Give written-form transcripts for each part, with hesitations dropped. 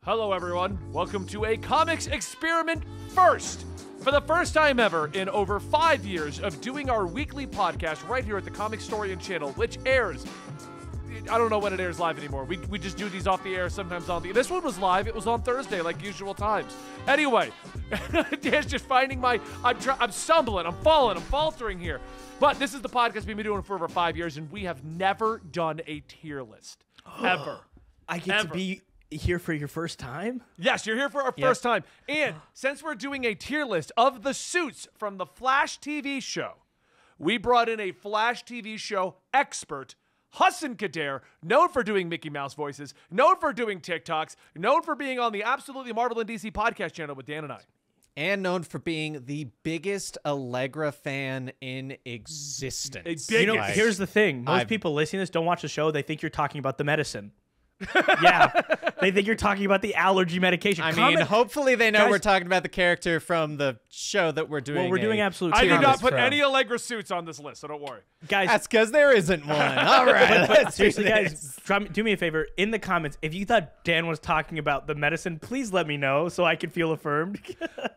Hello, everyone. Welcome to a comics experiment first. For the first time ever in over 5 years of doing our weekly podcast right here at the Comicstorian channel, which airs, I don't know when it airs live anymore. We just do these off the air, sometimes on the... This one was live. It was on Thursday, like usual times. Anyway, Dan's just finding I'm stumbling, I'm falling, I'm faltering here. But this is the podcast we've been doing for over 5 years, and we have never done a tier list. Ever. I get to be here for your first time? Yes, you're here for our first time. And since we're doing a tier list of the suits from the Flash TV show, we brought in a Flash TV show expert, Hassan Kader, known for doing Mickey Mouse voices, known for doing TikToks, known for being on the Absolutely Marvel and DC podcast channel with Dan and I. And known for being the biggest Allegra fan in existence. You know, here's the thing. Most people listening to this don't watch the show. They think you're talking about the medicine. Yeah, they think you're talking about the allergy medication. I mean, hopefully they know we're talking about the character from the show that we're doing. Well, we're doing absolute. I did not put any Allegra suits on this list, so don't worry, guys. That's because there isn't one. All right, but seriously, guys, do me a favor in the comments. If you thought Dan was talking about the medicine, please let me know so I can feel affirmed.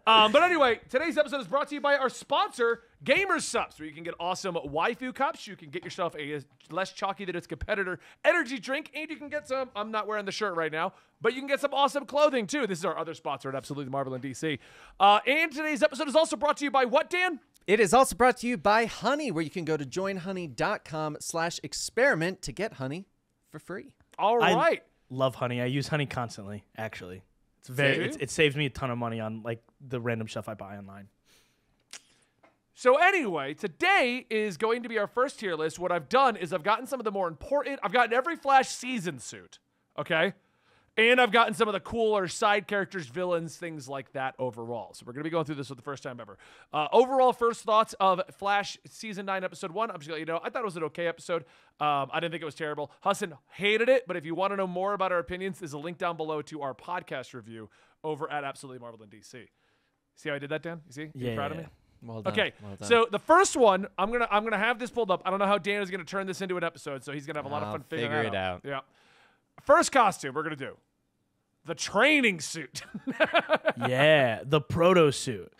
But anyway, today's episode is brought to you by our sponsor, Gamers Subs, where you can get awesome waifu cups. You can get yourself a less chalky than its competitor energy drink, and you can get some. I'm not wearing the shirt right now, but you can get some awesome clothing too. This is our other sponsor at Absolutely Marvel and DC. And today's episode is also brought to you by what, Dan? It is also brought to you by Honey, where you can go to joinhoney.com/experiment to get honey for free. All right. I love Honey. I use Honey constantly. Actually, it's it saves me a ton of money on like the random stuff I buy online. So anyway, today is going to be our first tier list. What I've done is I've gotten some of the more important... I've gotten every Flash season suit, okay? And I've gotten some of the cooler side characters, villains, things like that overall. So we're going to be going through this for the first time ever. Overall, first thoughts of Flash Season 9, Episode 1. I'm just going to let you know, I thought it was an okay episode. I didn't think it was terrible. Hassan hated it, but if you want to know more about our opinions, there's a link down below to our podcast review over at Absolutely Marvel and DC. See how I did that, Dan? You see? Yeah, you proud of me? Well done. Okay, well done. So the first one, I'm gonna have this pulled up. I don't know how Dan is gonna turn this into an episode, so he's gonna have a lot of fun figuring it out. Yeah. First costume we're gonna do the training suit. Yeah, the proto suit.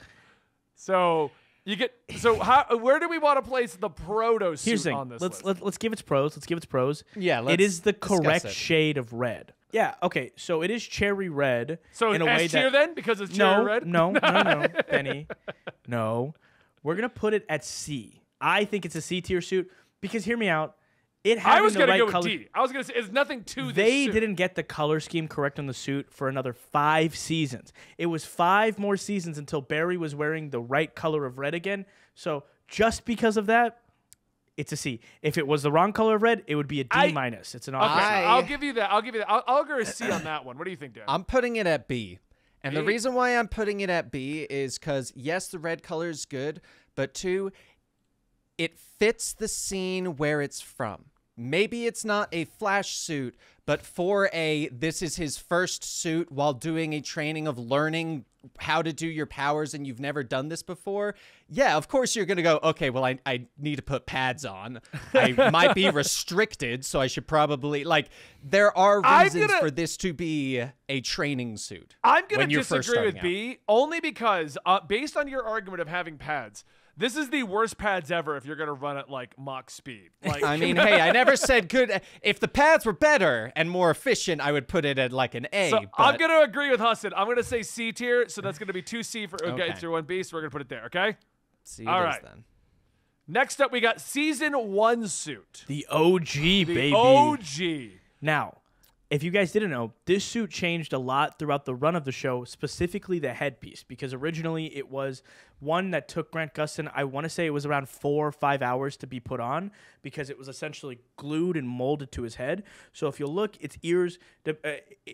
So where do we want to place the proto suit on this list? Let's give its pros. Let's give its pros. Yeah, it is the correct shade of red. Yeah, okay, so it is cherry red. So in a S way tier then, because it's cherry red? No, Benny. No. We're going to put it at C. I think it's a C tier suit because, hear me out, I was going to go with D. I was going to say, there's nothing to this They didn't get the color scheme correct on the suit for another 5 seasons. It was 5 more seasons until Barry was wearing the right color of red again. So just because of that, it's a C. If it was the wrong color of red, it would be a D minus. It's an option. I'll give you that. I'll go a C on that one. What do you think, Dan? I'm putting it at B. And the reason why I'm putting it at B is because, yes, the red color is good, but 2, it fits the scene where it's from. Maybe it's not a Flash suit, but this is his first suit while doing a training of learning how to do your powers and you've never done this before. Yeah, of course you're going to go, okay, well, I need to put pads on. I might be restricted, so I should probably, there are reasons for this to be a training suit. I'm going to disagree with B, only because, based on your argument of having pads, this is the worst pads ever if you're going to run at, Mach speed. I mean, hey, I never said good. If the pads were better and more efficient, I would put it at, an A. So I'm going to agree with Hassan. I'm going to say C tier, so that's going to be 2C for through 1B, so we're going to put it there, okay? C All right. then. Next up, we got Season 1 suit. The OG, baby. OG. Now, if you guys didn't know, this suit changed a lot throughout the run of the show, specifically the headpiece, because originally it was one that took Grant Gustin, I want to say it was around 4 or 5 hours to be put on, because it was essentially glued and molded to his head. So if you look, its ears,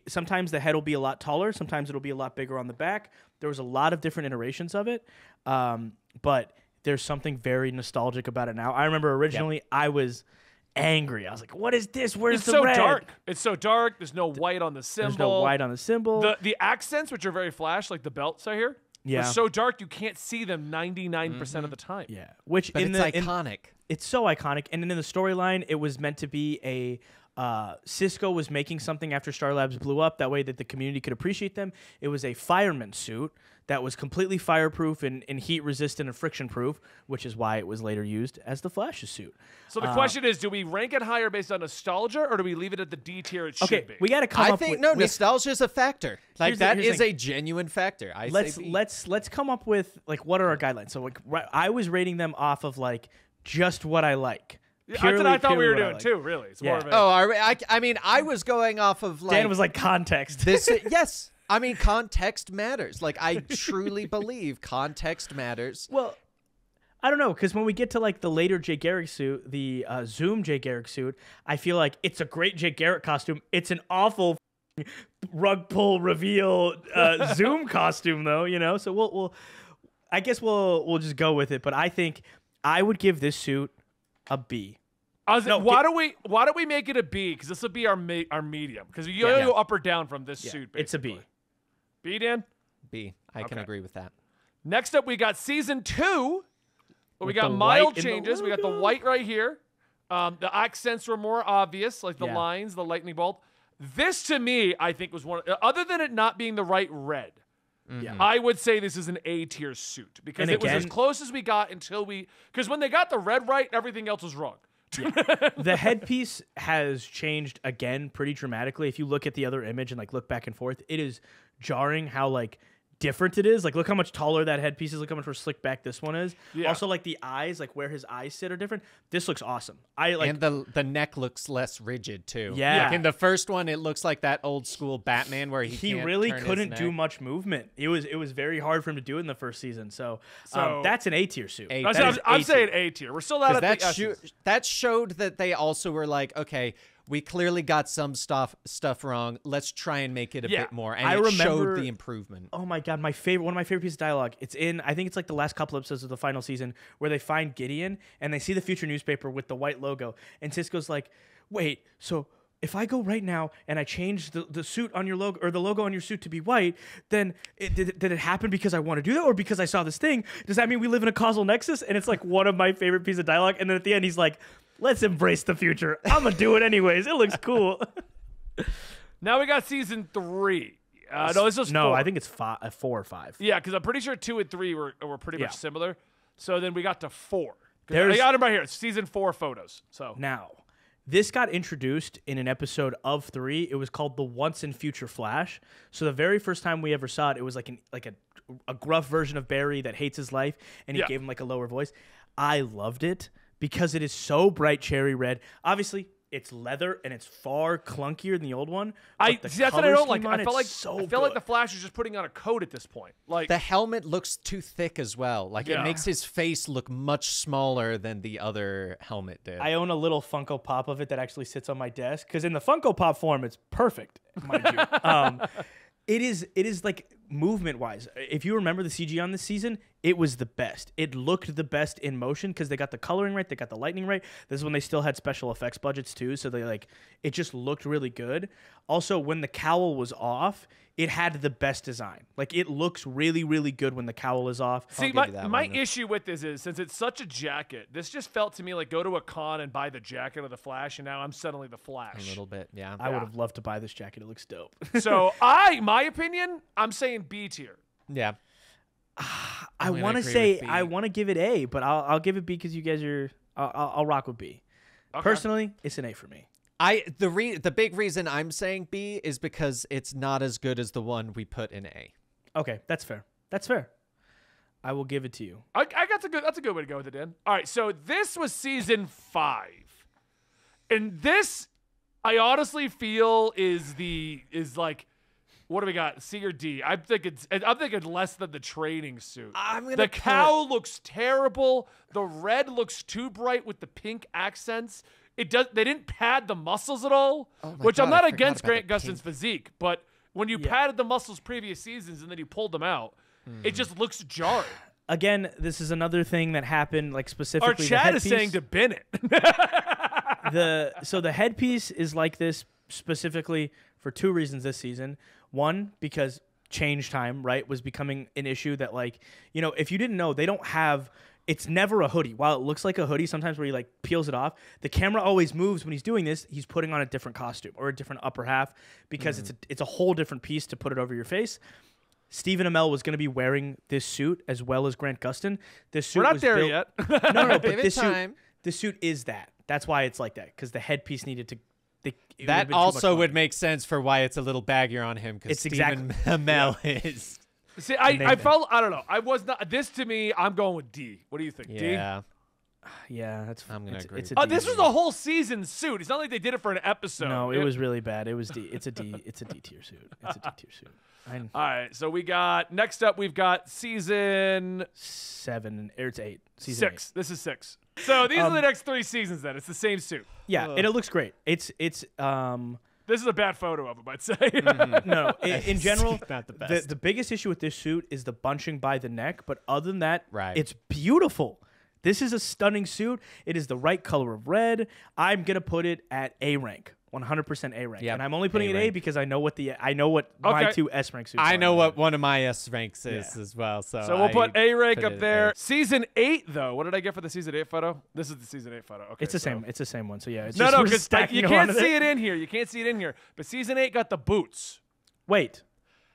sometimes the head will be a lot taller, sometimes it'll be a lot bigger on the back. There was a lot of different iterations of it, but there's something very nostalgic about it now. I remember originally I was angry. I was like, what is this? Where's the red? It's so dark. It's so dark. There's no white on the symbol. There's no white on the symbol. The accents, which are very Flash, like the belts I hear, are so dark you can't see them 99% of the time. Yeah. Which but it's iconic. It's so iconic. And then in the storyline, it was meant to be a Cisco was making something after Star Labs blew up. That way that the community could appreciate them. It was a fireman suit that was completely fireproof and heat resistant and friction proof, which is why it was later used as the Flash's suit. So the question is, do we rank it higher based on nostalgia, or do we leave it at the D tier it should be? We got to come I up think with... no, nostalgia is a factor. Like Here's that the is thing. a genuine factor. Let's come up with like what are our guidelines. So like I was rating them off of like just what I like. That's what I thought we were doing like. too. Really, it's more of a. Oh, I mean, I was going off of like Dan was like context. this. Yes, I mean context matters. Like I truly believe context matters. Well, I don't know, because when we get to like the later Jay Garrick suit, the Zoom Jay Garrick suit, I feel like it's a great Jay Garrick costume. It's an awful rug pull reveal Zoom costume, though. You know, so we'll I guess we'll just go with it. But I think I would give this suit a B. Why don't we make it a B? Because this will be our medium. Because you go up or down from this suit. Basically. It's a B. B, Dan? B. I can agree with that. Next up, we got season 2. We With got the mild white in the changes. We got the logo. white right here. The accents were more obvious, like the Yeah. lines, the lightning bolt. This, to me, I think was one. Other than it not being the right red, Yeah. I would say this is an A tier suit because And it was as again- close as we got until we. Because when they got the red right, everything else was wrong. The headpiece has changed again pretty dramatically. If you look at the other image and like look back and forth, it is jarring how like different it is. Like look how much taller that headpiece is. Look how much more slick back this one is. Yeah. Also like the eyes, like where his eyes sit are different. This looks awesome. I like And the neck looks less rigid too. Yeah. Like in the first one, it looks like that old school Batman where he can't really turn his couldn't do neck. much movement. It was very hard for him to do it in the first season. So, So- that's an A tier suit. A- That's That what is I'm saying A tier. We're still not at That the essence. that showed that they also were like, okay, we clearly got some stuff wrong. Let's try and make it a Yeah. bit more. And I it showed remember- the improvement. Oh my god, one of my favorite pieces of dialogue. It's in, I think it's like the last couple episodes of the final season where they find Gideon and they see the future newspaper with the white logo, and Cisco's like, "Wait, so if I go right now and I change the suit on your logo or the logo on your suit to be white, then did it happen because I want to do that or because I saw this thing? Does that mean we live in a causal nexus?" And it's like one of my favorite pieces of dialogue. And then at the end, he's like, "Let's embrace the future. I'm gonna do it anyways. It looks cool." Now we got season 3. No, this is 4. I think it's 4 or 5. Yeah, because I'm pretty sure 2 and 3 were pretty Yeah. much similar. So then we got to 4. 'Cause There's- I got them right here. It's season 4 photos. So Now, this got introduced in an episode of 3. It was called the Once and Future Flash. So the very first time we ever saw it, it was like a gruff version of Barry that hates his life, and he Yeah. gave him like a lower voice. I loved it because it is so bright cherry red. Obviously, it's leather and it's far clunkier than the old one. But the see, that's what I color don't like. scheme I on felt like it's so I felt like good. the Flash was just putting on a coat at this point. Like The helmet looks too thick as well. Like Yeah. it makes his face look much smaller than the other helmet did. I own a little Funko Pop of it that actually sits on my desk because in the Funko Pop form, it's perfect, mind you. It is like movement wise. If you remember the CG on this season, it was the best. It looked the best in motion because they got the coloring right, they got the lightning right. This is when they still had special effects budgets too, so they like it just looked really good. Also, when the cowl was off, it had the best design. Like it looks really, really good when the cowl is off. see, give my, you that my one. issue with this is since it's such a jacket, this just felt to me like go to a con and buy the jacket of the Flash, and now I'm suddenly the a Flash. little bit, yeah. I would have loved to buy this jacket. It looks dope. So my opinion, I'm saying B tier. Yeah. I I'm gonna want to agree say with B. I want to give it A, but I'll give it B because you guys are. I'll rock with B. Okay. Personally, it's an A for me. The big reason I'm saying B is because it's not as good as the one we put in A. Okay, that's fair. That's fair. I will give it to you. I got that's a good way to go with it, Dan. All right, so this was season 5, and this I honestly feel is like. What do we got? C or D? I'm thinking less than the training suit. I'm gonna the put- cowl looks terrible. The red looks too bright with the pink accents. They didn't pad the muscles at all, Oh my which I'm God, not I forgot against about Grant the Gustin's pink. physique, but when you Yeah. padded the muscles previous seasons and then you pulled them out, it just looks jarring. Again, this is another thing that happened, like specifically. Our the chat is headpiece. saying to bin it. So the headpiece is like this specifically for 2 reasons this season. One, because change time, right, was becoming an issue that, like, you know, if you didn't know, they don't have It's never a hoodie. While it looks like a hoodie, sometimes where he like peels it off, the camera always moves when he's doing this. He's putting on a different costume or a different upper half because it's a whole different piece to put it over your face. Stephen Amell was going to be wearing this suit as well as Grant Gustin. This suit We're not was there built, yet. No, but Give it this time. suit is that. That's why it's like that because the headpiece needed to. It That would've been too much also money. would make sense for why it's a little baggier on him because It's Stephen Amell is. See, I felt, I don't know. I was not, this to me, I'm going with D. What do you think, D? Yeah. Yeah, that's. I'm gonna agree. It's a D. This was a whole season suit. It's not like they did it for an episode. No, it was really bad. It was D. It's a D. It's a D tier suit. It's a D tier suit. All right, so next up, we've got season 7 or it's 8. Season 6. This is 6. So these are the next 3 seasons then. It's the same suit. 8. Yeah, and it looks great. It's This is a bad photo of him, I'd say. no, in general, not the best. the biggest issue with this suit is the bunching by the neck, but other than that, Right. it's beautiful. This is a stunning suit. It is the right color of red. I'm going to put it at A rank. 100% A rank. Yep, And I'm only putting it A A-rank. because I know what my Okay. 2 S rank suits I are. know what one of my S ranks is Yeah. as well. So So we'll put A rank put up it there. there. Season 8, though. What did I get for the season 8 photo? This is the season 8 photo. Okay, It's the so- same. It's the same one. So yeah, it's No, just, no, we're just because stacking you them can't onto see it. it in here. You can't see it in here. But season 8 got the boots. Wait,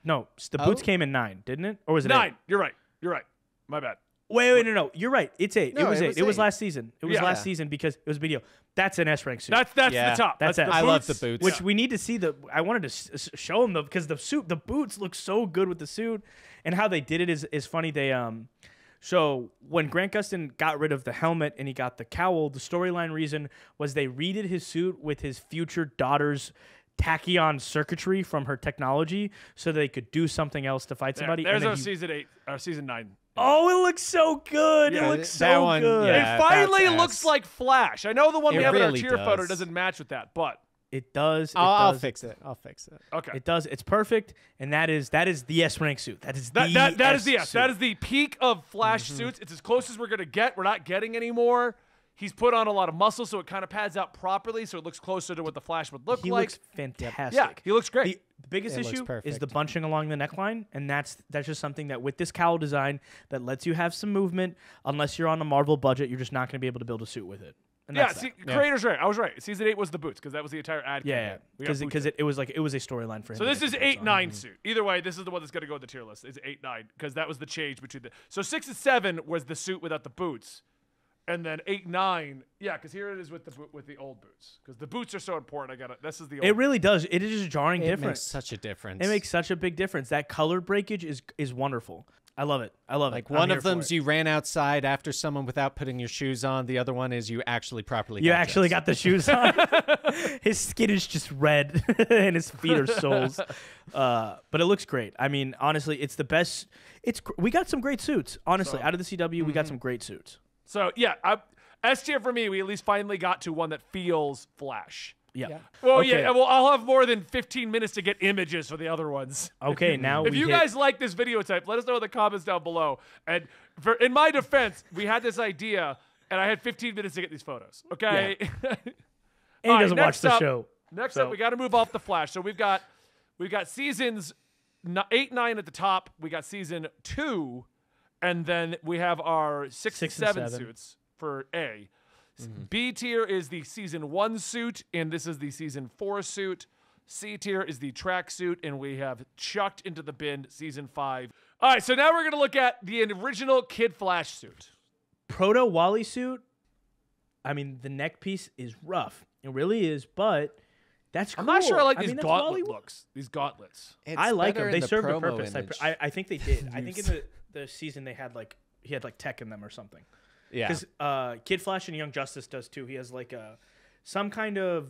no, the boots Oh. came in 9, didn't it? Or was it 9. 8? You're right. You're right. My bad. Wait, no. You're right. It's 8. No, it was it 8. was It was 8. last season. It was Yeah. last season because it was a video. That's an S rank suit. That's Yeah. the top. That's it. the I love boots. the boots. Which we need to see I wanted to show them though because the boots look so good with the suit and how they did it is funny. They so when Grant Gustin got rid of the helmet and he got the cowl, the storyline reason was they redid his suit with his future daughter's tachyon circuitry from her technology so they could do something else to fight somebody. There's and then our he- season 8 or season 9. Oh, it looks so good. Yeah, it looks that so one, good. yeah. It finally that's looks S. like Flash. I know the one It we have in really our cheer photo does. doesn't match with that, but It does. I'll fix it. I'll fix it. okay. It does. It's perfect, and that is the S rank suit. That is That is the S That suit. is the peak of Flash suits. It's as close as we're gonna get. We're not getting any more. He's put on a lot of muscle, so it kind of pads out properly, so it looks closer to what the Flash would look He like. looks fantastic. Yeah, he looks great. The biggest It looks issue is perfect. the bunching along the neckline, and that's just something that with this cowl design that lets you have some movement. Unless you're on a Marvel budget, you're just not going to be able to build a suit with it. And Yeah, that's see, that. creator's right. I was right. Season 8 was the boots because that was the entire ad. Yeah, campaign. We got boots because in. it was like it was a storyline for him. So to this get is the boots on. 8-9 suit. Either way, this is the one that's going to go on the tier list. It's 8-9 because that was the change between the. So 6 and 7 was the suit without the boots, and then 8-9, yeah, because here it is with the old boots because the boots are so important. I got it. This is the old. It really does. It is a jarring It difference. makes such a difference. It makes such a big difference. That color breakage is wonderful. I love it. I love like it. one I'm of here for them's it. you ran outside after someone without putting your shoes on. The other one is you actually properly. You got actually dressed. got the shoes on. His skin is just red, and his feet are soles. But it looks great. I mean, honestly, it's the best. We got some great suits. Honestly, out of the CW, we got some great suits. So yeah, S tier for me. We at least finally got to one that feels Flash. Yeah. Well, Okay. yeah. Well, I'll have more than 15 minutes to get images for the other ones. Okay, now If we you hit- guys like this video type, let us know in the comments down below. And in my defense, we had this idea, and I had 15 minutes to get these photos. Okay. And All he right, doesn't watch next the up- show. Next So- up, we got to move off the Flash. So we've got seasons 8, 9 at the top. We got season 2, and then we have our 6 and 7 suits for A. B tier is the season 1 suit, and this is the season 4 suit. C tier is the track suit, and we have chucked into the bin season 5. All right, so now we're going to look at the original Kid Flash suit. Proto Wally suit. I mean, the neck piece is rough. It really is, but that's cool. I'm not sure I like these mean, that's gauntlet Wally- looks. These gauntlets. It's I like better them. in They the served a promo purpose. image. I think they did. I think in the season they had he had tech in them or something. Yeah. Because Kid Flash and Young Justice does too. He has some kind of,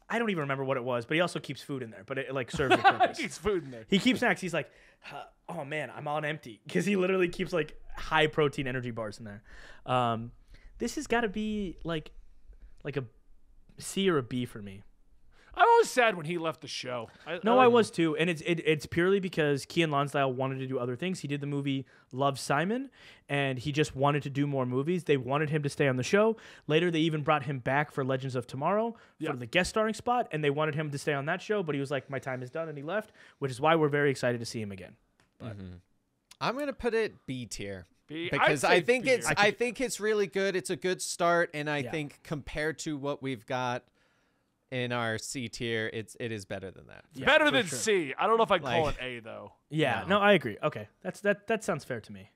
I don't even remember what it was, but he also keeps food in there. But it like serves a purpose. He's food in there. He keeps snacks. He's like, oh man, I'm on empty because he literally keeps like high protein energy bars in there. This has got to be like a C or a B for me. I was sad when he left the show. No, I was too, and it's purely because Kean Lonsdale wanted to do other things. He did the movie Love, Simon, and he just wanted to do more movies. They wanted him to stay on the show. Later, they even brought him back for Legends of Tomorrow for the guest starring spot, and they wanted him to stay on that show, but he was like, my time is done, and he left, which is why we're very excited to see him again. But I'm gonna put it B tier. B. because I'd I say think B. I think it's really good. It's a good start, and I think compared to what we've got in our C tier, it is better than that. It's better for than sure. C. I don't know if I'd call Like- it A though. Yeah, no, I agree. Okay, that sounds fair to me.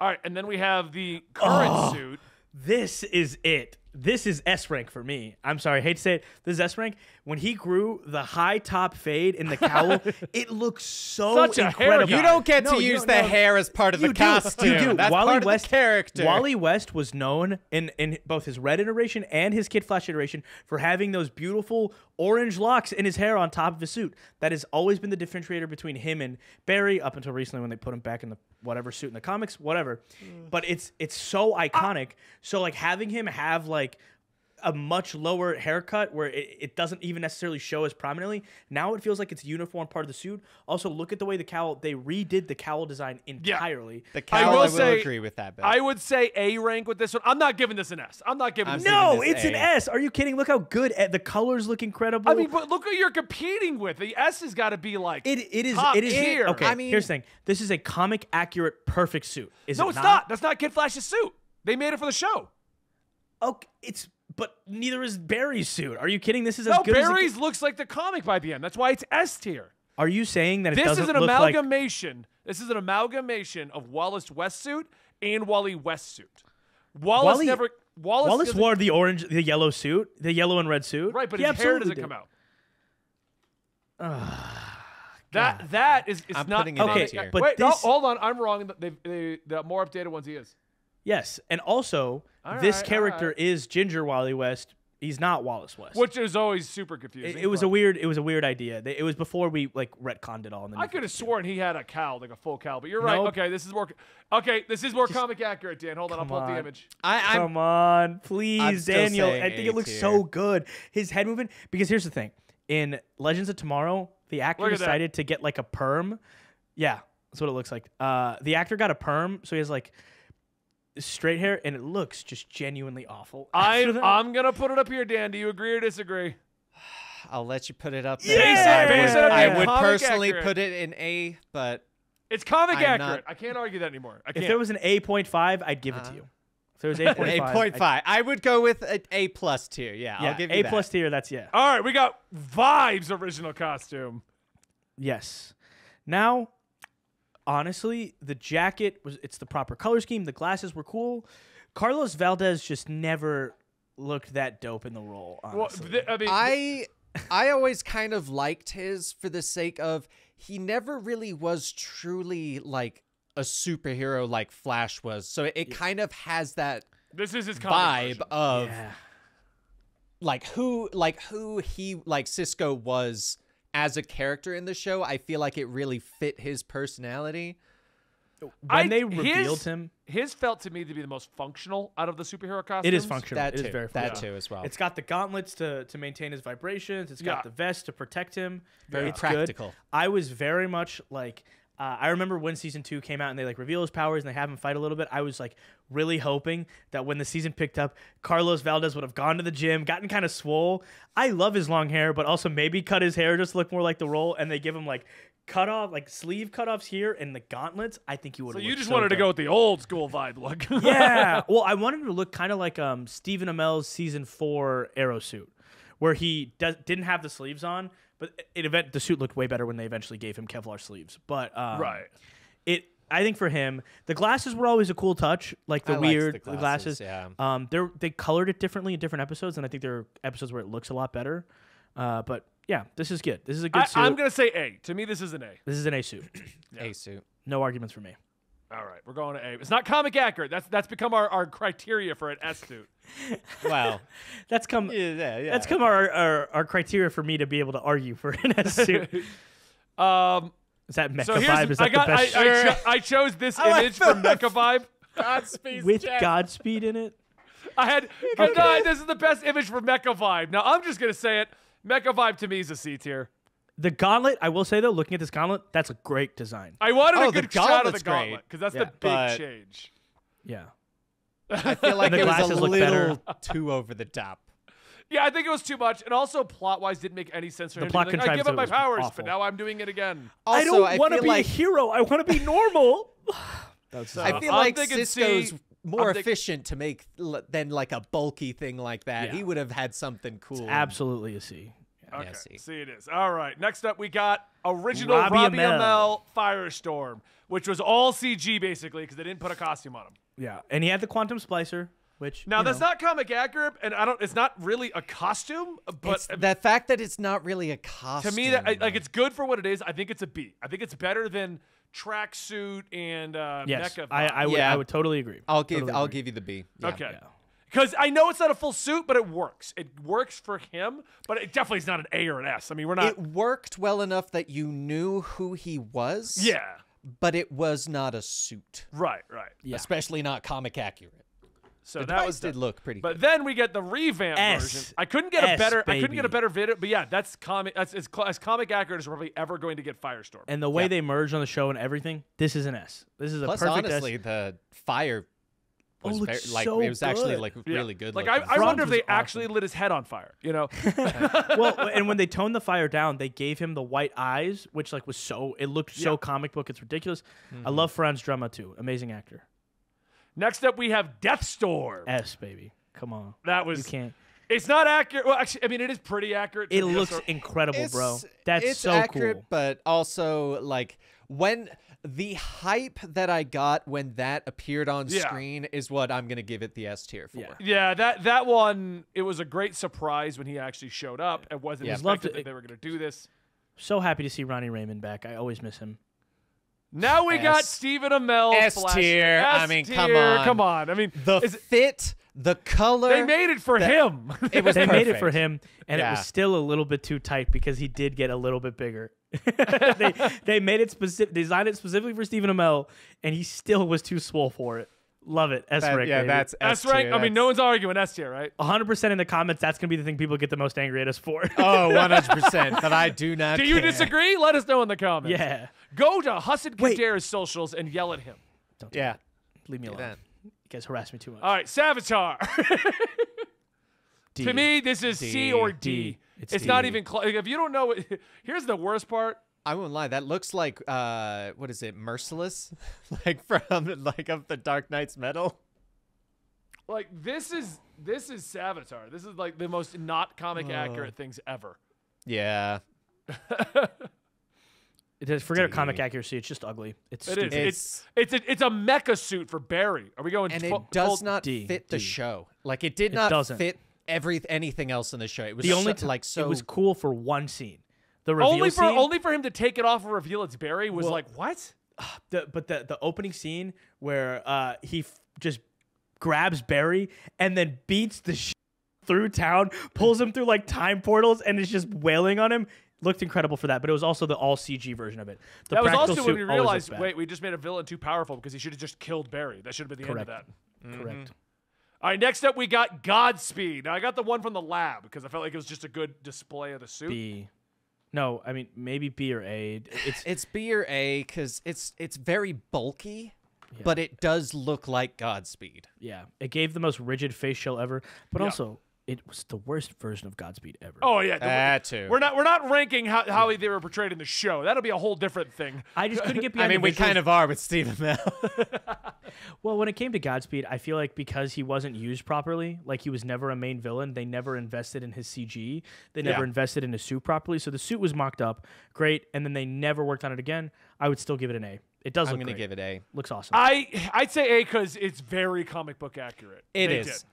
All right, and then we have the current suit. This is it. This is S rank for me. I'm sorry, I hate to say it. This is S rank. When he grew the high top fade in the cowl, it looks so Such a hair incredible. guy. You don't get No, to you use don't the know. hair as part of You the do. costume. You do. That's Wally part West, of the character. Wally West was known in both his Red iteration and his Kid Flash iteration for having those beautiful orange locks in his hair on top of his suit. That has always been the differentiator between him and Barry up until recently when they put him back in the whatever suit in the comics, whatever. But it's so iconic. So like having him have like a much lower haircut where it doesn't even necessarily show as prominently. Now it feels like it's a uniform part of the suit. Also, look at the way the cowl, they redid the cowl design entirely. The cowl, will I will say- agree with that. Bill. I would say A rank with this one. I'm not giving this an S. I'm not giving I'm this. giving No, this it's an A. S. Are you kidding? Look how good the colors look incredible. I mean, but look what you're competing with. The S has got to be like it is top it is tier. okay. I mean- here's the thing. This is a comic accurate perfect suit. Is No, it it's not. That's not Kid Flash's suit. They made it for the show. Okay, but neither is Barry's suit. Are you kidding? This is as No, good as Barry's looks like the comic by the end. That's why it's S tier. Are you saying that it This doesn't is an look like amalgamation. This is an amalgamation of Wallace West suit and Wally West suit. Wallace Wallace doesn't- wore the yellow suit, the yellow and red suit. right, but He his hair absolutely doesn't did. come out. That is it's I'm not putting it Okay, A tier. but wait, no, this- hold on. I'm wrong. The more updated ones he is. Yes, and also All this right, character all right. is Ginger Wally West. He's not Wallace West. Which is always super confusing. It was but a weird idea. It was before we like retconned it all. In the I new could have 52. sworn he had a cowl, like a full cowl, but you're right. Nope. Okay, this is more comic accurate, Dan. Hold on, I'll come pull up the on. image. I'm Come on, I'm please, still Daniel. saying I think A it looks tier. so good. His head movement. Because here's the thing: in Legends of Tomorrow, the actor Look at that. decided to get like a perm. Yeah, that's what it looks like. The actor got a perm, so he has like straight hair, and it looks just genuinely awful. after that. I'm gonna put it up here, Dan. Do you agree or disagree? I'll let you put it up Yeah! there. Base it up I in would comic personally accurate. put it in A, but It's comic I'm not- accurate. I can't argue that anymore. I If can't. there was an 8.5, I'd give it to you. If there was 8.5, 8.5. I would go with an A plus tier. Yeah, Yeah, I'll give you A that. plus tier. That's yeah. All right, we got Vibe's original costume. Yes. Now, honestly, the jacket it's the proper color scheme. The glasses were cool. Carlos Valdez just never looked that dope in the role, Well, honestly. I mean, I always kind of liked his for the sake of he never really was truly like a superhero like Flash was. So it kind of has that this is his comic vibe version. of Yeah. who he like Cisco was as a character in the show. I feel like it really fit his personality. When they revealed him, his felt to me to be the most functional out of the superhero costumes. it is functional. That It too. is very That functional. too as well. It's got the gauntlets to maintain his vibrations. It's got Yeah. the vest to protect him. Very It's practical. Good. I was very much like I remember when season 2 came out and they like reveal his powers and they have him fight a little bit. I was like really hoping that when the season picked up, Carlos Valdez would have gone to the gym, gotten kind of swole. I love his long hair, but also maybe cut his hair just to look more like the role. And they give him like cut off, like sleeve cutoffs here and the gauntlets. I think he would. So have you just wanted to go with the old school vibe look. Yeah. Well, I wanted him to look kind of like Stephen Amell's season 4 Arrow suit, where he didn't have the sleeves on, but the suit looked way better when they eventually gave him Kevlar sleeves. But Right. I think for him, the glasses were always a cool touch, like the I liked weird the glasses. glasses, They colored it differently in different episodes, and I think there are episodes where it looks a lot better. But yeah, this is good. This is a good suit. I'm gonna say A. To me, this is an A. This is an A suit. A suit. No arguments for me. All right, we're going to A. It's not comic accurate. That's become our criteria for an S suit. Well, That's come. yeah. That's come our criteria for me to be able to argue for an S suit. Is that Mecha So here's Vibe? Is that the best I chose this I like image from the- Mecha Vibe. Godspeed. with Godspeed in it? I had no, this is the best image for Mecha Vibe. Now I'm just gonna say it. Mecha Vibe to me is a C tier. The gauntlet, I will say though, looking at this gauntlet, that's a great design. I wanted Oh, a the good shot of the gauntlet's great. gauntlet because that's Yeah, the big but- change. Yeah. I feel like The it was a glasses look little too over the top. Yeah, I think it was too much, and also plot-wise didn't make any sense for The him. plot to be like, I give contrivance up my was powers, awful. but now I'm doing it again. Also, I don't want to feel be like a hero. I want to be normal. That's I feel I'm like thinking Cisco's C. more I'm efficient to make than like a bulky thing like that. Yeah. He would have had something cool. absolutely a C. Okay, see. see it is. All right, next up we got original Robbie Robbie Amell. Amell Firestorm, which was all CG basically because they didn't put a costume on him. Yeah, and he had the quantum splicer, which Now you that's know, not comic accurate, and it's not really a costume, but It's the fact that it's not really a costume. to me, that like it's good for what it is. I think it's a B. I think it's better than tracksuit and yes, mecha. Yeah. I would totally agree. I'll Totally give you the B. Yeah. Okay. Yeah. Because I know it's not a full suit, but it works. It works for him, but it definitely is not an A or an S. I mean, we're not. It worked well enough that you knew who he was. Yeah. But it was not a suit. Right. Yeah. Especially not comic accurate. So The that device was did look pretty But good. then we get the revamp S. version. I couldn't get a S, better. I couldn't baby. get a better video. But yeah, that's comic. That's as comic accurate as we're probably ever going to get Firestorm. And the way Yeah. they merged on the show and everything, this is an S. This is a Plus, perfect honestly, S. the fire was looked very, like so it was actually good. like Yeah. really good. Like looking. I wonder if was they awesome. actually lit his head on fire. You know. Well, and when they toned the fire down, they gave him the white eyes, which like was so it looked so Yeah. comic book. It's ridiculous. I love Franz Drama too. Amazing actor. Next up, we have Deathstorm. S baby. Come on. That You was. can't. It's not accurate. Well, actually, I mean, it is pretty accurate. to It the looks Deathstorm. incredible, bro. That's it's so accurate, cool. but also like when the hype that I got when that appeared on Yeah. screen is what I'm gonna give it the S tier for. Yeah. Yeah, that one. It was a great surprise when he actually showed up. It wasn't Yeah. expected Loved it. that they were going to do this. So happy to see Ronnie Raymond back. I always miss him. Now we got S. Stephen Amell. S Flash. tier. I S mean, tier. come on. I mean, The is it- fit, the color. they made it for him. It was They made it perfect. for him, and it Yeah. was still a little bit too tight because he did get a little bit bigger. they made it designed it specifically for Stephen Amell, and he still was too swole for it. Love it. S rank. Yeah, baby. that's That's S right. tier. I mean, no one's arguing S tier, right? 100% in the comments. That's gonna be the thing people get the most angry at us for. Oh, 100%. But I do not. Do you care. disagree? Let us know in the comments. Yeah. Go to Hassan Wait. Kader's socials and yell at him. Don't do Yeah. that. Leave me alone. that. You guys harass me too much. All right, Savitar. D. To me, this is C or D. D. It's It's not D. even close. If you don't know it, here's the worst part. I won't lie. That looks like what is it? Merciless, like from like of the Dark Knight's metal. Like this is Savitar. This is like the most not comic accurate things ever. Yeah. Forget comic accuracy. It's just ugly. It's It is. stupid. It's a mecha suit for Barry. Are we going? And full- it does full- not D, fit the D. show. Like it did It not doesn't. fit anything else in the show. It was The only so, like so. it was cool for one scene. The reveal Only scene. for him to take it off and reveal it's Barry was like what? But the opening scene where he just grabs Barry and then beats the through town, pulls him through like time portals, and is just wailing on him. Looked incredible for that, but it was also the all CG version of it. The That was practical also when suit we always realized, looked bad. wait, we just made a villain too powerful because he should have just killed Barry. That should have been the end of Correct. that. Correct. All right, next up we got Godspeed. Now I got the one from the lab because I felt like it was just a good display of the suit. B. No, I mean maybe B or A. It's B or A because it's very bulky, but it does look like Godspeed. Yeah, it gave the most rigid face shell ever, but Yeah. also it was the worst version of Godspeed ever. Oh yeah, That too. We're not ranking how they were portrayed in the show. That'll be a whole different thing. I just couldn't get I behind. mean, the we visuals. kind of are with Stephen Amell. Well, when it came to Godspeed, I feel like because he wasn't used properly, like he was never a main villain, they never invested in his CG. They never Yeah. invested in his suit properly. So the suit was mocked up, great, and then they never worked on it again. I would still give it an A. It does I'm look gonna great. give it A. Looks awesome. I'd say A because it's very comic book accurate. It They is. did.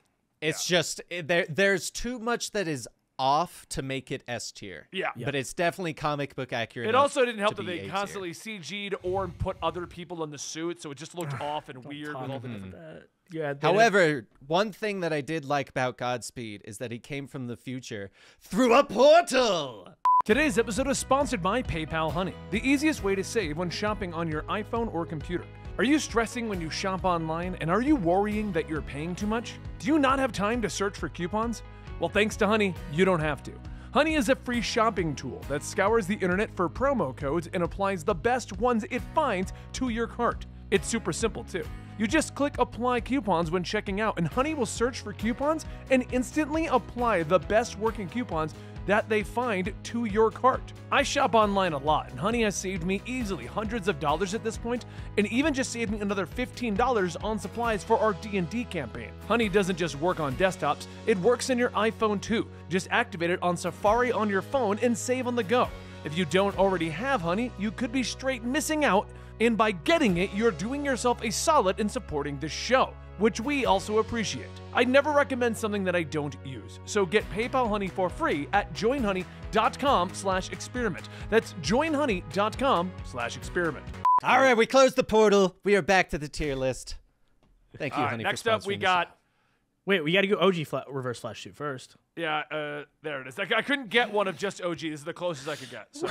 It's just there's too much that is off to make it S tier. Yeah. But it's definitely comic book accurate. It enough also didn't help to that be they A tier. constantly CG'd or put other people in the suit, so it just looked off and weird with all the different. yeah. they However, one thing that I did like about Godspeed is that he came from the future through a portal. Today's episode is sponsored by PayPal Honey, the easiest way to save when shopping on your iPhone or computer. Are you stressing when you shop online, and are you worrying that you're paying too much? Do you not have time to search for coupons? Well, thanks to Honey, you don't have to. Honey is a free shopping tool that scours the internet for promo codes and applies the best ones it finds to your cart. It's super simple too. You just click apply coupons when checking out, and Honey will search for coupons and instantly apply the best working coupons that they find to your cart. I shop online a lot, and Honey has saved me easily hundreds of dollars at this point, and even just saved me another $15 on supplies for our D&D campaign. Honey doesn't just work on desktops, it works in your iPhone too. Just activate it on Safari on your phone and save on the go. If you don't already have Honey, you could be straight missing out, and by getting it, you're doing yourself a solid in supporting this show, which we also appreciate. I never recommend something that I don't use, so get PayPal Honey for free at joinhoney.com/experiment. That's joinhoney.com/experiment. All right, we closed the portal. We are back to the tier list. Thank you, All right, Honey. next for up, we sponsoring the got. show. Wait, we got to go OG reverse flash suit first. Yeah, there it is. I couldn't get one of just OG. This is the closest I could get. So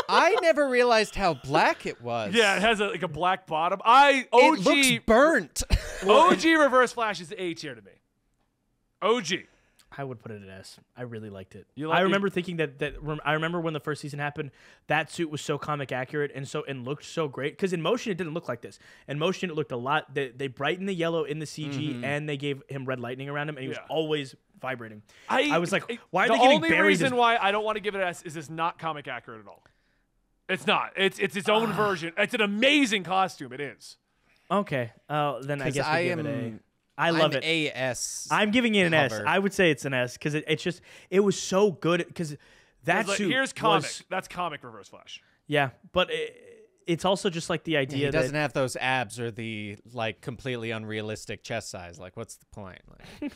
I never realized how black it was. yeah, it has like a black bottom. OG It looks burnt. OG Reverse Flash is A tier to me. OG. I would put it an S. I really liked it. You like- I remember thinking I remember when the first season happened, that suit was so comic accurate and looked so great. Because in motion, it didn't look like this. In motion, it looked a lot. They brightened the yellow in the CG, and they gave him red lightning around him, and he was always vibrating. I was like, why are they giving Barry The only reason this? why I don't want to give it an S is it's not comic accurate at all. It's not. It's its own version. It's an amazing costume. It is. Okay. Then I guess we give it A. I love it. AS. I'm giving it an S. cover. I would say it's an S because it was so good. Because that Like, suit here's comic. was- That's comic Reverse Flash. yeah, but it's also just like the He idea doesn't that have those abs or the like completely unrealistic chest size. Like, what's the point? Like,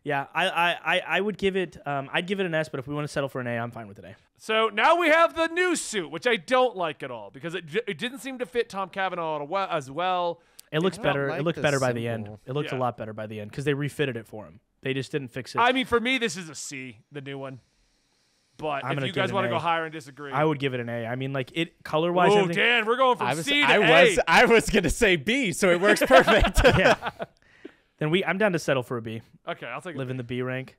yeah, I would give it I'd give it an S, but if we want to settle for an A, I'm fine with an A. So now we have the new suit, which I don't like at all because it didn't seem to fit Tom Cavanaugh as well. It looks don't better. like It looked the better by the end. symbol. It looked a Yeah. lot better by the end because they refitted it for him. They just didn't fix it. I mean, for me, this is a C, the new one. But I'm if gonna you give guys it want to an go A. higher and disagree, I would give it an A. I mean, like it color wise. Oh, Dan, we're going from C to A. I was gonna say B, so it works perfect. Yeah. Then I'm down to settle for a B. Okay, I'll take it. Live in the B rank.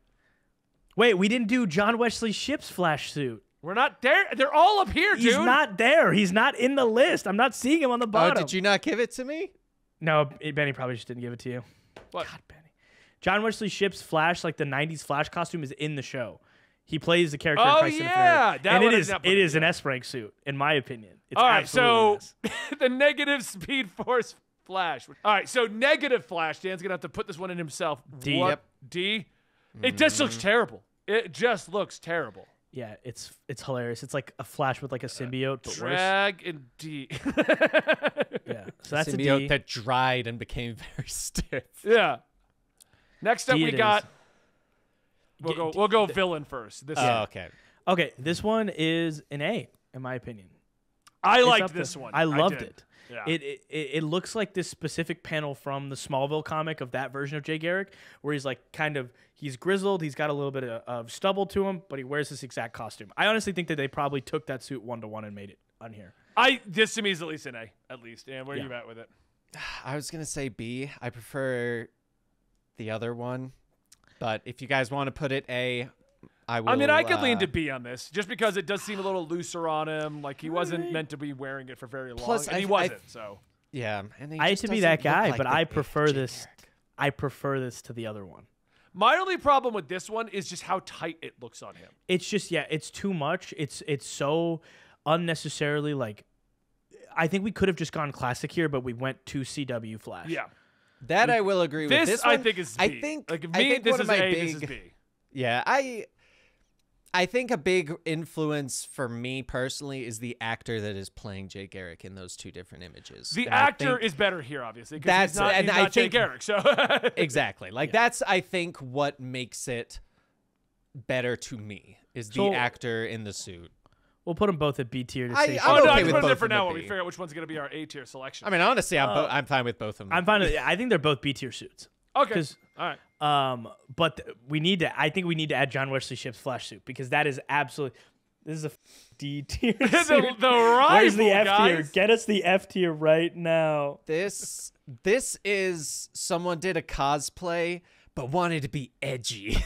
Wait, we didn't do John Wesley Shipp's Flash suit. We're not there. They're all up here, dude. He's not there. He's not in the list. I'm not seeing him on the Oh, bottom. did you not give it to me? No, Benny probably just didn't give it to you. What? God, Benny. John Wesley Shipp's Flash, like the '90s Flash costume, is in the show. He plays the character in Oh, Crisis on Infinite yeah. Earth. That And one it I is did not put it it is an S rank suit, in my opinion. It's All right, absolutely so an S. the negative Speed Force Flash. All right, so negative Flash. Dan's gonna have to put this one in himself. D. What? Yep. D. It just looks terrible. It just looks terrible. Yeah, it's hilarious. It's like a Flash with like a symbiote, but worse. Drag and D. Yeah, so that's a Symbiote D. that dried and became very stiff. Yeah. Next up, D we it got. is. We'll go villain first. This Oh, okay. Okay, this one is an A, in my opinion. I It's liked up this there. one. I loved did. it. Yeah. It looks like this specific panel from the Smallville comic of that version of Jay Garrick, where he's like he's grizzled, he's got a little bit of stubble to him, but he wears this exact costume. I honestly think that they probably took that suit 1-to-1 and made it on here. This to me is at least an A, at least. And where are Yeah. you at with it? I was gonna say B. I prefer the other one, but if you guys want to put it A, I will. I mean, I could lean to B on this, just because it does seem a little looser on him. Like he wasn't meant to be wearing it for very long, Plus, and he I- wasn't. So Yeah, and he I hate just to be doesn't that guy, look like but the I big prefer Jay this. Garrick. I prefer this to the other one. my only problem with this one is just how tight it looks on him. It's just it's too much. It's so unnecessarily like. I think we could have just gone classic here, but we went to CW Flash. Yeah, That I will agree with. this One, I think is B. I think like I me, think this one is of my A. big, This is B. Yeah, I think a big influence for me personally is the actor that is playing Jay Garrick in those two different images. The And I actor think- is better here, obviously. 'Cause That's- he's not, and he's I not Jay think- Garrick. So exactly like that's I think what makes it better to me is the So- actor in the suit. We'll put them both at B tier to I- say. I'm Oh shit. no, okay I with just put it there both for of them now to while we be. figure out which one's gonna be our A tier selection. I mean, honestly, I'm fine with both of them. I'm fine. I think they're both B tier suits. okay, 'cause- all right. But we need to. I think we need to add John Wesley Shipp's Flash suit because that is absolutely. This is a D tier. the suit. rival, Where's the F tier? guys. Get us the F tier right now. This is someone did a cosplay but wanted to be edgy.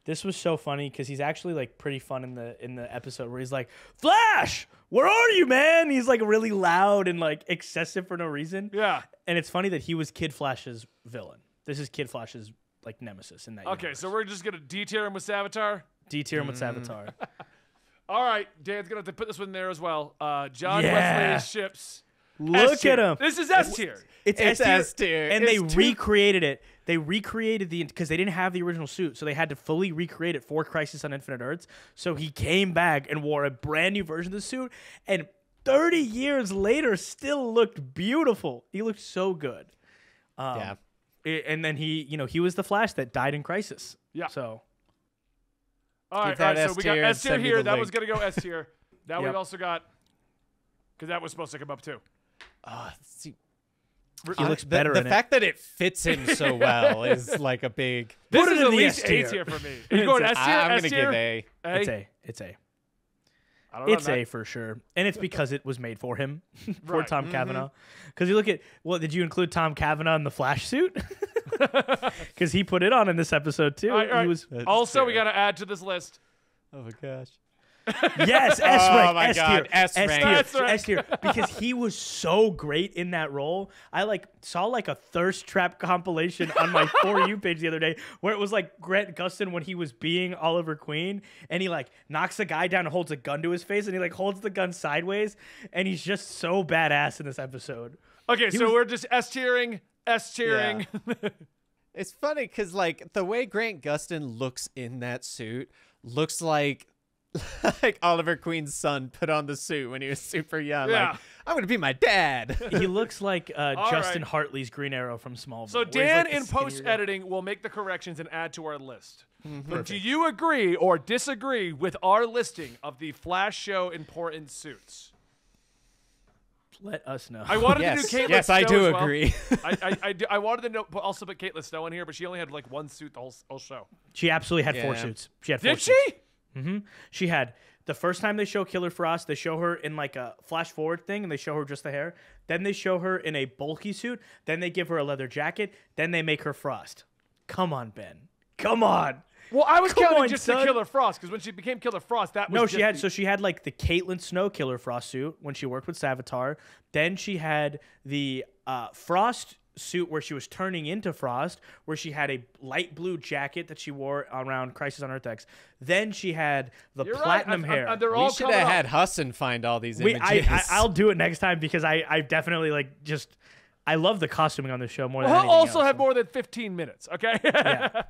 This was so funny because he's actually like pretty fun in the episode where he's like, Flash, where are you, man? He's like really loud and like excessive for no reason. Yeah. And it's funny that he was Kid Flash's villain. This is Kid Flash's like nemesis in that. Okay, universe. so we're just gonna D tier him with Savitar. D tier him with Savitar. All right, Dan's gonna have to put this one in there as well. John Yeah. Wesley ships. Look S tier. at him. This is S tier. It's S tier. and It's they too- recreated it. They recreated because they didn't have the original suit, so they had to fully recreate it for Crisis on Infinite Earths. So he came back and wore a brand new version of the suit, and 30 years later, still looked beautiful. He looked so good. Yeah. And then he was the Flash that died in Crisis. Yeah. So All right, Keep that so we got S tier S and tier send me here. the That was link. gonna go S tier. Now Yep. we've also got because that was supposed to come up too. See, he looks better The in fact that it fits him so well is like a big. This Put it is in at the least S A tier. tier for me. Are you going S tier? I'm S gonna tier? give A. it. It's A. I don't know. It's A for sure. And it's because it was made for him, for Right. Tom Cavanaugh. Because you look at, did you include Tom Cavanaugh in the Flash suit? Because he put it on in this episode too. All right, all right. He was, That's Also, we fair. got to add to this list. Oh my gosh. yes, S Oh rank, my S God, tier, S rank. tier, S rank. S tier. Because he was so great in that role. I saw a thirst trap compilation on my For You page the other day where it was like Grant Gustin when he was being Oliver Queen, and he knocks a guy down and holds a gun to his face, and he holds the gun sideways, and he's just so badass in this episode. Okay, so we're just S tiering, S tiering. Yeah. It's funny because the way Grant Gustin looks in that suit looks like Oliver Queen's son put on the suit when he was super young. Yeah. Like, I'm gonna be my dad. He looks like Justin right. Hartley's Green Arrow from Smallville. So where he's, Dan, the in skinnier post guy. editing, will make the corrections and add to our list. But do you agree or disagree with our listing of the Flash show important suits? Let us know. I wanted yes, to do Caitlin yes, Snow I do as well. agree. I wanted to know, also put Caitlin Snow in here, but she only had one suit the whole show. She absolutely had 4 Yeah. suits. She had 4 Did suits. she? She had the first time they show Killer Frost, they show her in a flash forward thing, and they show her just the hair. Then they show her in a bulky suit. Then they give her a leather jacket. Then they make her Frost. Come on, Ben. Come on. Well, I was Come counting on, just son. the Killer Frost because when she became Killer Frost, that was No, just she had the- she had the Caitlin Snow Killer Frost suit when she worked with Savitar. Then she had the Frost suit where she was turning into Frost, where she had a light blue jacket that she wore around Crisis on Earth X. Then she had the You're right. platinum I'm- hair. they're We all should coming have up. had Hassan find all these images. I'll do it next time because I definitely I love the costuming on this show more than He'll anything also else. have more than 15 minutes, okay? Yeah.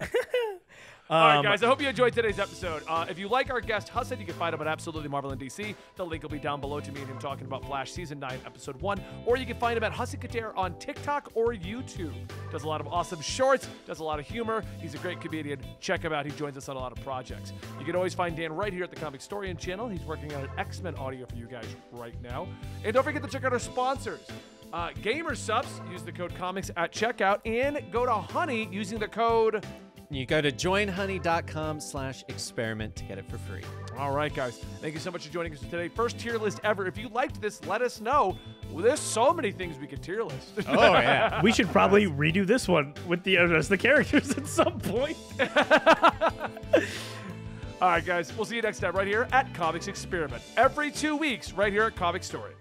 All right, guys, I hope you enjoyed today's episode. If you like our guest, Hassan, you can find him at Absolutely Marvel in DC. The link will be down below to me and him talking about Flash Season 9, Episode 1. Or you can find him at Hassan Kater on TikTok or YouTube. Does a lot of awesome shorts, does a lot of humor. He's a great comedian. Check him out. He joins us on a lot of projects. You can always find Dan right here at the Comicstorian channel. He's working on an X-Men audio for you guys right now. And don't forget to check out our sponsors. Gamer Subs, use the code COMICS at checkout, and go to Honey using the code... You go to joinhoney.com/experiment to get it for free. All right, guys. Thank you so much for joining us today. First tier list ever. If you liked this, let us know. Well, there's so many things we could tier list. Oh yeah. We should probably redo this one with the rest of the characters at some point. All right, guys. We'll see you next time right here at Comics Experiment. Every 2 weeks right here at Comicstorian.